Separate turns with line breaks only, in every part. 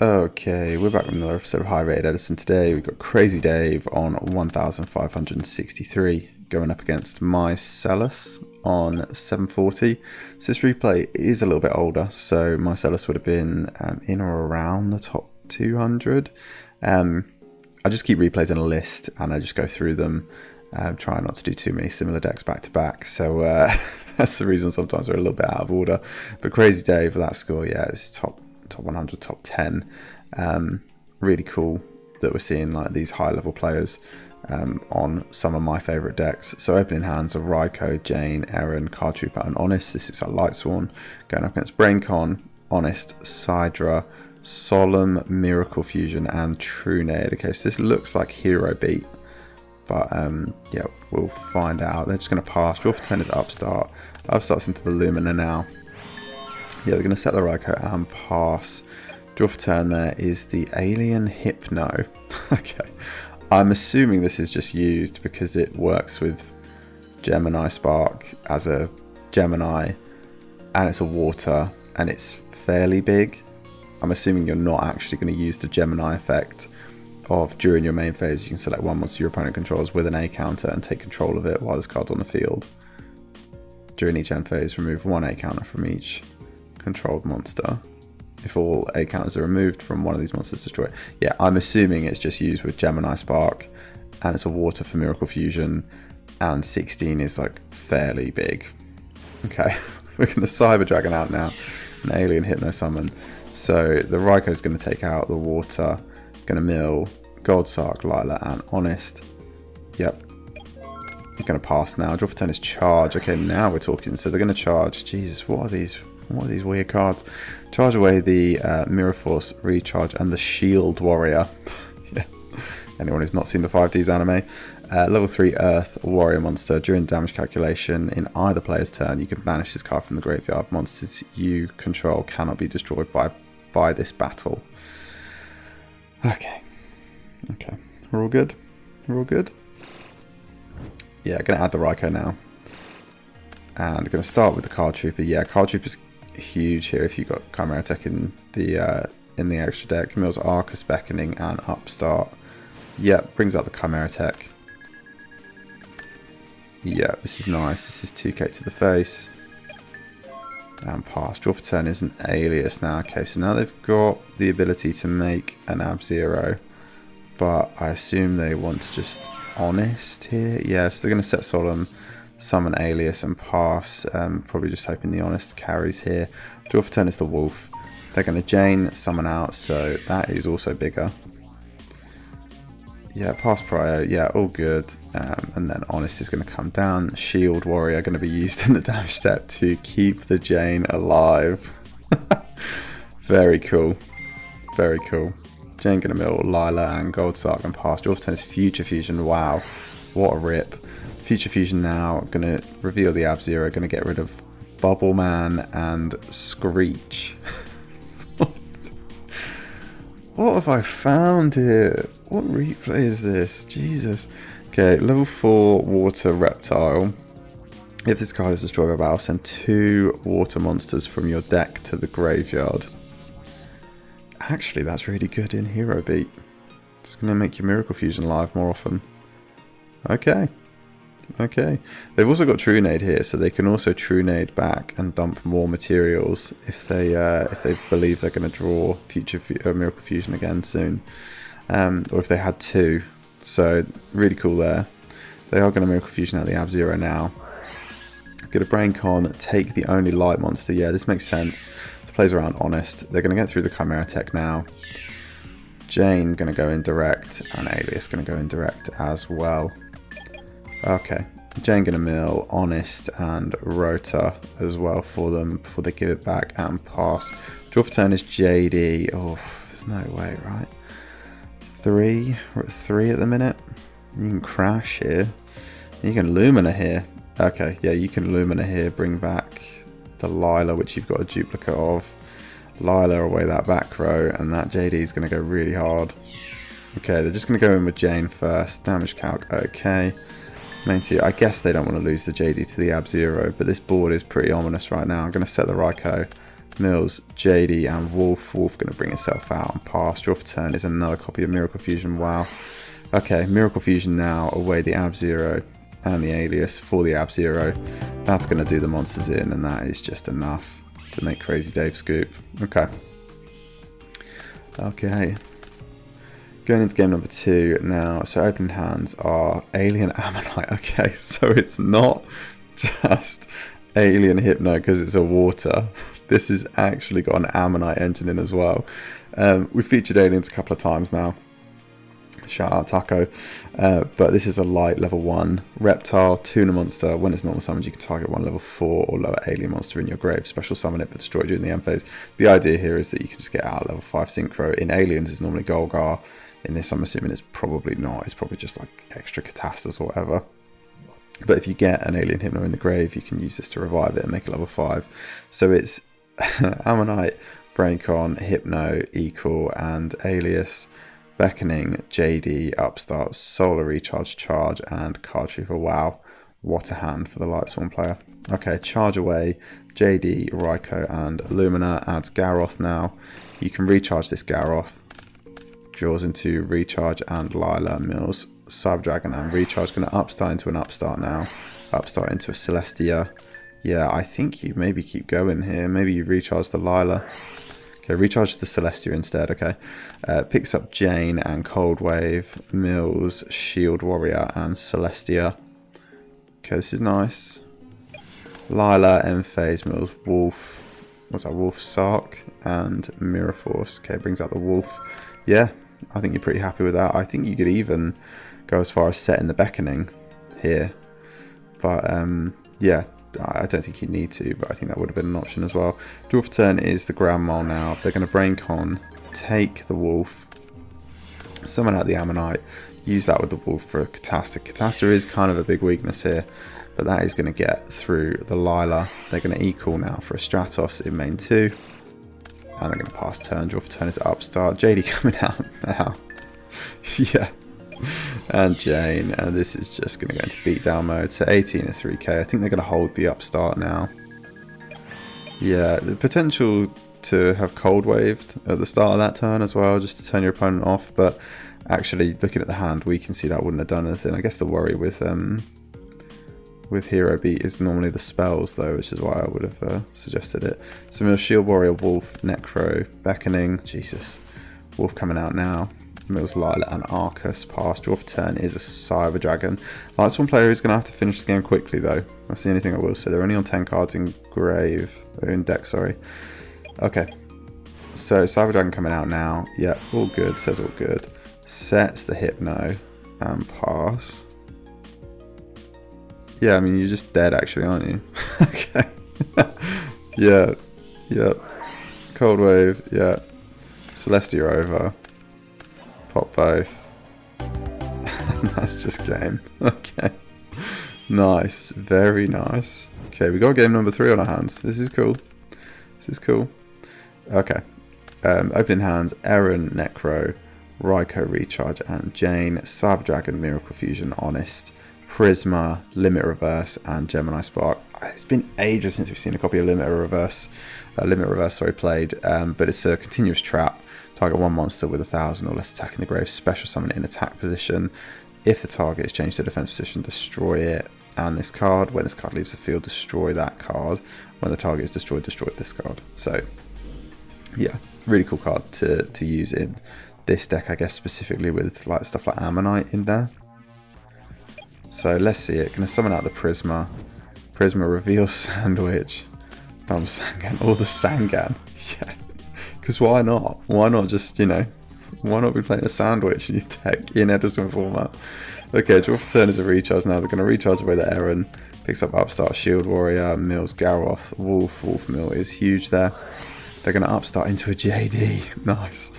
Okay, we're back with another episode of High Rated Edison. Today we've got Crazy Dave on 1563 going up against Mycellus on 740. So this replay is a little bit older, so Mycellus would have been in or around the top 200. I just keep replays in a list and I just go through them, trying not to do too many similar decks back to back. So that's the reason sometimes they're a little bit out of order. But Crazy Dave with that score, yeah, it's top 100, top 10. Really cool that we're seeing like these high level players on some of my favorite decks. So opening hands are Raiko, Jane, Aaron, Card Trooper and Honest. This is our Lightsworn going up against BrainCon, Honest, Sidra, Solemn, Miracle Fusion and True Nade. Okay, so this looks like Hero Beat, but yeah, we'll find out. They're just going to pass. Draw for 10 is Upstart. Upstart's into the Lumina now. Yeah, they're going to set the Raiko and pass. Draw for turn there is the Alien Hypno. Okay. I'm assuming this is just used because it works with Gemini Spark as a Gemini and it's a water and it's fairly big. I'm assuming you're not actually going to use the Gemini effect of during your main phase you can select one monster your opponent controls with an A counter and take control of it while this card's on the field. During each end phase, remove one A counter from each controlled monster. If all A counters are removed from one of these monsters, destroy it. Yeah, I'm assuming it's just used with Gemini Spark and it's a water for Miracle Fusion and 16 is like fairly big. Okay, we're going to Cyber Dragon out now, an Alien Hypno Summon. So the Raiko is going to take out the water, going to mill Gold Sark, Lila and Honest. Yep. They're going to pass now. Draw for 10 is Charge. Okay, now we're talking. So they're going to charge. Jesus, what are these weird cards? Charge away the Mirror Force, Recharge, and the Shield Warrior. Yeah. Anyone who's not seen the 5Ds anime. Level 3 Earth Warrior monster. During damage calculation in either player's turn, you can banish this card from the graveyard. Monsters you control cannot be destroyed by this battle. Okay. Okay. We're all good? We're all good? Yeah, going to add the Raiko now. And going to start with the Card Trooper. Yeah, Card Trooper's huge here if you've got Chimera Tech in the extra deck. Mills Arcus, Beckoning and Upstart. Yep, brings out the Chimera Tech. Yeah, this is nice. This is 2k to the face. And pass. Draw for turn is an Alias now. Okay, so now they've got the ability to make an Ab-Zero. But I assume they want to just Honest here. Yeah, so they're going to set Solemn, summon Alias and pass. Probably just hoping the Honest carries here. Draw for turn is the Wolf. They're going to Jane, summon out, so that is also bigger. Yeah, pass prior. Yeah, all good. And then Honest is going to come down. Shield Warrior going to be used in the damage step to keep the Jane alive. Very cool. Very cool. Jane going to mill Lila and Gold Sark and pass. Draw for turn is Future Fusion. Wow, what a rip. Future Fusion now, going to reveal the Ab-Zero, going to get rid of Bubble Man and Screech. What have I found here? What replay is this? Jesus. Okay, level 4 Water Reptile. If this card is destroyed by battle, send 2 water monsters from your deck to the graveyard. Actually, that's really good in Hero Beat. It's going to make your Miracle Fusion live more often. Okay. Okay, they've also got True Nade here, so they can also True Nade back and dump more materials if they believe they're going to draw Miracle Fusion again soon, or if they had 2. So really cool there. They are going to Miracle Fusion out the Ab-Zero now. Get a BrainCon, take the only light monster. Yeah, this makes sense. It plays around Honest. They're going to get through the Chimera Tech now. Jane going to go in direct, and Alias going to go in direct as well. Okay, Jane gonna mill Honest and Rota as well for them before they give it back and pass. Draw for turn is JD. Oh, there's no way, right? 3. We're at 3 at the minute. You can crash here. You can Lumina here. Okay, yeah, you can Lumina here. Bring back the Lila, which you've got a duplicate of. Lila away that back row, and that JD is gonna go really hard. Okay, they're just gonna go in with Jane first. Damage calc. Okay. Main tier, I guess they don't want to lose the JD to the Ab-Zero, but this board is pretty ominous right now. I'm going to set the Raiko, Mills, JD, and Wolf. Wolf going to bring itself out and pass. Draw for turn is another copy of Miracle Fusion. Wow. Okay, Miracle Fusion now. Away the Ab-Zero and the Alias for the Ab-Zero. That's going to do the monsters in, and that is just enough to make Crazy Dave scoop. Okay. Okay. Going into game number 2 now. So opening hands are Alien Ammonite. Okay, so it's not just Alien Hypno because it's a water. This has actually got an Ammonite engine in as well. We've featured aliens a couple of times now. Shout out Taco. But this is a light level 1 reptile tuna monster. When it's normal summoned, you can target one level 4 or lower alien monster in your grave. Special summon it but destroy it during the end phase. The idea here is that you can just get out level 5 synchro. In aliens, it's normally Golgar. In this, I'm assuming it's probably not. It's probably just like extra Catastas or whatever. But if you get an alien Hypno in the grave, you can use this to revive it and make it level 5. So it's Ammonite, Braincon, Hypno, Equal, and Alias, Beckoning, JD, Upstart, Solar Recharge, Charge, and Card Trooper. Wow, what a hand for the Lightsworn player. Okay, charge away, JD, Raikou, and Lumina. Adds Garroth now. You can recharge this Garroth. Draws into Recharge and Lila. Mills, Cyber Dragon, and Recharge. Going to Upstart into an Upstart now. Upstart into a Celestia. Yeah, I think you maybe keep going here. Maybe you recharge the Lila. Okay, recharge the Celestia instead, okay. Picks up Jane and Cold Wave, Mills, Shield Warrior, and Celestia. Okay, this is nice. Lila, Emphase, Mills, Wolf. What's that? Wolf, Sark, and Mirror Force. Okay, brings out the Wolf. Yeah, I think you're pretty happy with that. I think you could even go as far as setting the Beckoning here. But, yeah. I don't think you need to, but I think that would have been an option as well. Draw for turn is the Grand Mole now. They're going to Braincon, take the Wolf, summon out the Ammonite, use that with the Wolf for a Catasta. Catasta is kind of a big weakness here, but that is going to get through the Lila. They're going to Equal now for a Stratos in main 2, and they're going to pass turn. Draw for turn is Upstart. JD coming out now. Yeah. And Jane, and this is just going to go into beatdown mode. So 18 and 3k. I think they're going to hold the Upstart now. Yeah, the potential to have Cold Waved at the start of that turn as well, just to turn your opponent off. But actually, looking at the hand, we can see that wouldn't have done anything. I guess the worry with Hero Beat is normally the spells, though, which is why I would have suggested it. So Mills, Shield Warrior, Wolf, Necro, Beckoning. Jesus, Wolf coming out now. Mills, Lila, and Arcus. Pass. Draw for turn is a Cyber Dragon. Lightsworn player is going to have to finish the game quickly, though. That's the only thing I will say. They're only on 10 cards in grave. Or in deck, sorry. Okay. So, Cyber Dragon coming out now. Yeah, all good. Says all good. Sets the Hypno. And pass. Yeah, I mean, you're just dead, actually, aren't you? Okay. Yeah. Yeah. Cold Wave. Yeah. Celestia over. Pop both. That's just game. Okay. Nice. Very nice. Okay, we got game number 3 on our hands. This is cool. This is cool. Okay. Opening hands, Eren, Necro, Raikou, Recharge, and Jane. Cyber Dragon, Miracle Fusion, Honest, Prisma, Limit Reverse, and Gemini Spark. It's been ages since we've seen a copy of Limit Reverse, played, but it's a continuous trap. Target one monster with 1,000 or less attack in the grave. Special summon it in attack position. If the target is changed to defense position, destroy it. And this card, when this card leaves the field, destroy that card. When the target is destroyed, destroy this card. So, yeah, really cool card to use in this deck, I guess, specifically with like stuff like Ammonite in there. So let's see it. Gonna summon out the Prisma. Prisma reveals Sandwich. Bum Sangan, or the Sangan. Yeah. Because why not? Why not just, you know, why not be playing a Sandwich in your deck in Edison format? Okay, draw for turn is a recharge now. They're going to recharge away the Eren. Picks up Upstart, Shield Warrior, Mills, Garroth, Wolf Mill is huge there. They're going to Upstart into a JD. Nice.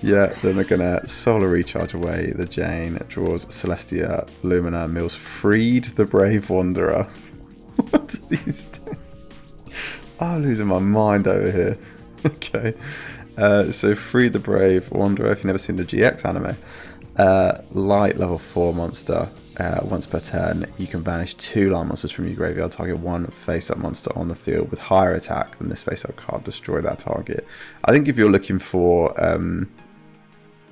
Yeah, then they're going to Solar Recharge away the Jane. Draws Celestia, Lumina, Mills, Freed the Brave Wanderer. What are these things? I'm losing my mind over here. Okay, so Free the Brave Wanderer, if you've never seen the GX anime, light level 4 monster, once per turn, you can banish 2 land monsters from your graveyard. Target 1 face-up monster on the field with higher attack than this face-up card. Destroy that target. I think if you're looking for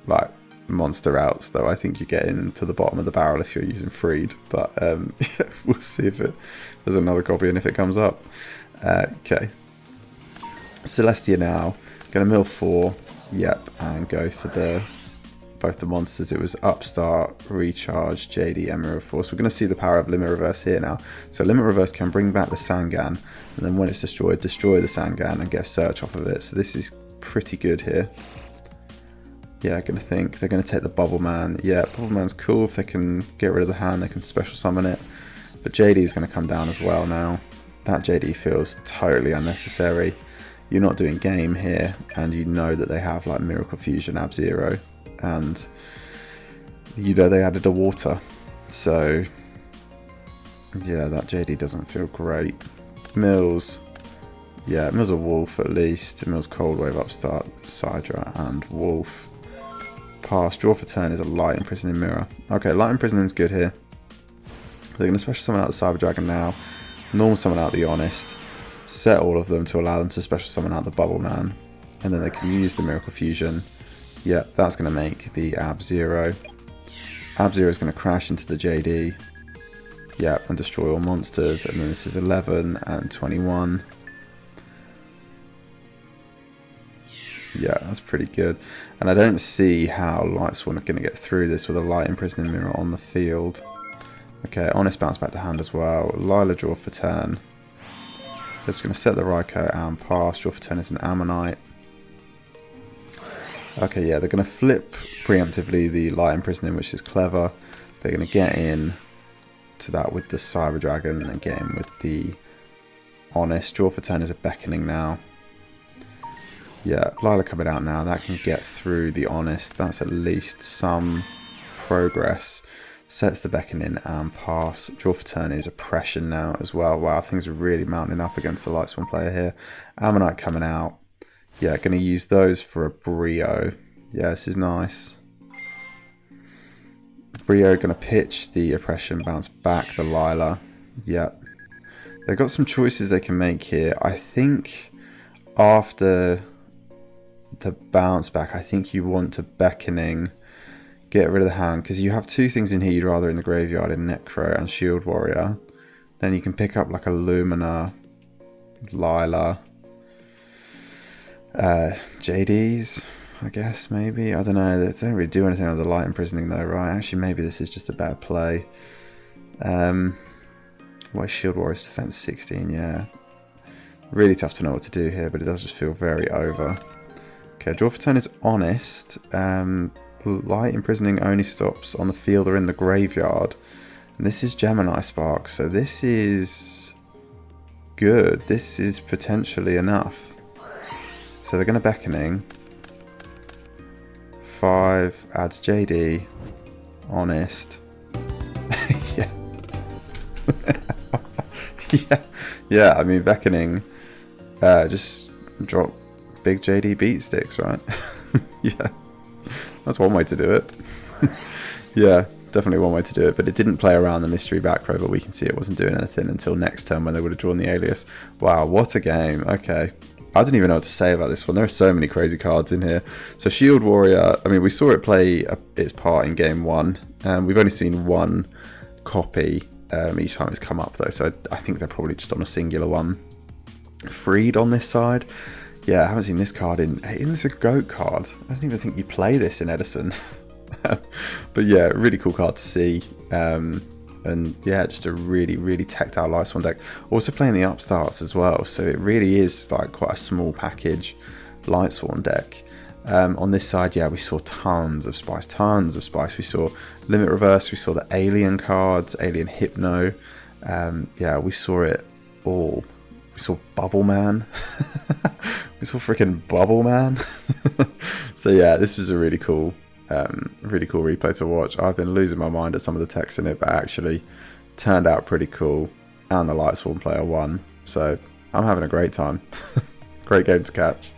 like monster outs, though, I think you get into the bottom of the barrel if you're using Freed. But yeah, we'll see if there's another copy and if it comes up. Okay. Celestia now. Going to mill 4. Yep, and go for both the monsters. It was Upstart, Recharge, JD, and Mirror Force. We're going to see the power of Limit Reverse here now. So Limit Reverse can bring back the Sangan, and then when it's destroyed, destroy the Sangan and get a search off of it. So this is pretty good here. Yeah, I'm going to think they're going to take the Bubble Man. Yeah, Bubble Man's cool. If they can get rid of the hand, they can special summon it. But JD is going to come down as well now. That JD feels totally unnecessary. You're not doing game here, and you know that they have like Miracle Fusion, Ab-Zero, and you know they added a water. So yeah, that JD doesn't feel great. Mills, yeah, Mills a Wolf at least. Mills Cold Wave, Upstart, Sidra, and Wolf. Pass. Draw for turn is a Light Imprisoning Mirror. Okay, Light Imprisoning is good here. They're going to special summon out the Cyber Dragon now. Normal summon out the Honest. Set all of them to allow them to special summon out the Bubble Man. And then they can use the Miracle Fusion. Yep, that's going to make the Ab-Zero. Ab-Zero is going to crash into the JD. Yep, and destroy all monsters. And then this is 11 and 21. Yeah, that's pretty good. And I don't see how Lightsworn are going to get through this with a Light Imprisoning Mirror on the field. Okay, Honest bounce back to hand as well. Lila draw for turn. They're just going to set the Raikou and pass. Draw for turn is an Ammonite. Okay, yeah, they're going to flip preemptively the Light Imprisoning, which is clever. They're going to get in to that with the Cyber Dragon and then get in with the Honest. Draw for turn is a Beckoning now. Yeah, Lila coming out now. That can get through the Honest. That's at least some progress. Sets the Beckoning and pass. Draw for turn is Oppression now as well. Wow, things are really mounting up against the Lightsworn player here. Ammonite coming out. Yeah, going to use those for a Brio. Yeah, this is nice. Brio going to pitch the Oppression, bounce back the Lila. Yeah. They've got some choices they can make here. I think after the bounce back, I think you want to Beckoning, get rid of the hand, because you have 2 things in here you'd rather in the graveyard, in Necro and Shield Warrior. Then you can pick up like a Lumina, Lila, JDs, I guess, maybe. I don't know. They don't really do anything with the Light Imprisoning though, right? Actually, maybe this is just a better play. Why Shield Warrior's defense 16, yeah. Really tough to know what to do here, but it does just feel very over. Okay, draw for turn is Honest. Light Imprisoning only stops on the field or in the graveyard. And this is Gemini Spark, so this is good. This is potentially enough. So they're going to Beckoning. 5 adds JD. Honest. Yeah. Yeah, I mean, Beckoning. Just drop big JD beat sticks, right? Yeah. That's one way to do it. Yeah, definitely one way to do it. But it didn't play around the mystery back row, but we can see it wasn't doing anything until next turn when they would have drawn the Alias. Wow, what a game. Okay. I didn't even know what to say about this one. There are so many crazy cards in here. So Shield Warrior, I mean, we saw it play its part in game 1. We've only seen one copy each time it's come up, though. So I think they're probably just on a singular one. Freed on this side. Yeah, I haven't seen this card in... Isn't this a GOAT card? I don't even think you play this in Edison. But yeah, really cool card to see. And yeah, just a really, really tactile Lightsworn deck. Also playing the upstarts as well. So it really is like quite a small package Lightsworn deck. On this side, yeah, we saw tons of spice. We saw Limit Reverse. We saw the Alien cards, Alien Hypno. Yeah, we saw it all. We saw Bubble Man. We saw freaking Bubble Man. So yeah, this was a really cool replay to watch. I've been losing my mind at some of the text in it, but actually turned out pretty cool. And the Lightsworn player won. So I'm having a great time. Great game to catch.